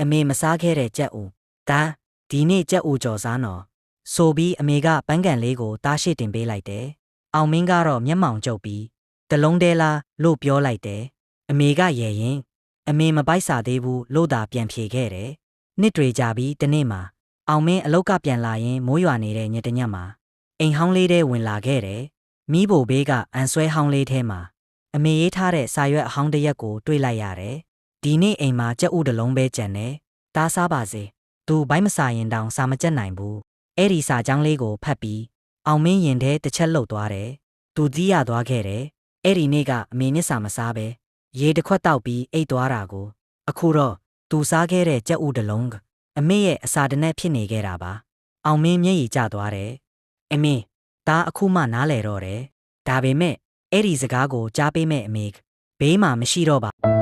အမေမစားခဲ့တဲ့ကြက်ဥဒါဒီနေ့ကြက်ဥကြော်စားနော်ဆိုပြီးအမေကပန်းကန်လေးကိုတားရှိတင်ပေးလိုက်တယ်အောင်မင်းကတော့မျက်မှောင်ကျုပ်ပြီးတလုံးတဲလားလို့ပြောလိုက်တယ်အမေကရဲရင်အမေမပိုက်စားသေးဘူးလို့သာပြန်ဖြေခဲ့တယ်နှစ်တွေကြာပြီးတနေ့မှာအောင်မင်းအလောက်ကပြန်လာရင်မိုးရွာနေတဲ့ညတညမှာအိမ်ဟောင်းလေးထဲဝင်လာခဲ့တယ်မိဘိုဘေးကအန်ဆွဲဟောင်းလေးထဲမှာအမေရေးထားတဲ့စာရွက်အဟောင်းတစ်ရက်ကိုတွေ့လိုက်ရတယ်ဒီနေ့အိမ်မှာကြက်ဥတစ်လုံးပဲကြံတယ်တားစားပါစေသူဘိုက်မစားရင်တောင်စာမကြက်နိုင်ဘူးအဲ့ဒီစာကြောင်းလေးကိုဖတ်ပြီးအောင်မင်းရင်ထဲတစ်ချက်လှုပ်သွားတယ်သူကြီးရသွားခဲ့တယ်အဲ့ဒီနေ့ကအမေနဲ့စာမစားပဲရေတစ်ခွက်တောက်ပြီးအိတ်သွားတာကိုအခုတော့သူစားခဲ့တဲ့ကြက်ဥတစ်လုံးကအမေရဲ့အစာတနက်ဖြစ်နေခဲ့တာပါအောင်မင်းမျက်ရည်ကျသွားတယ်အမေဒါအခုမှနားလဲတော့တယ်ဒါပေမဲ့အဲ့ဒီစကားကိုကြားပေးမဲ့အမေဘေးမှာမရှိတော့ပါ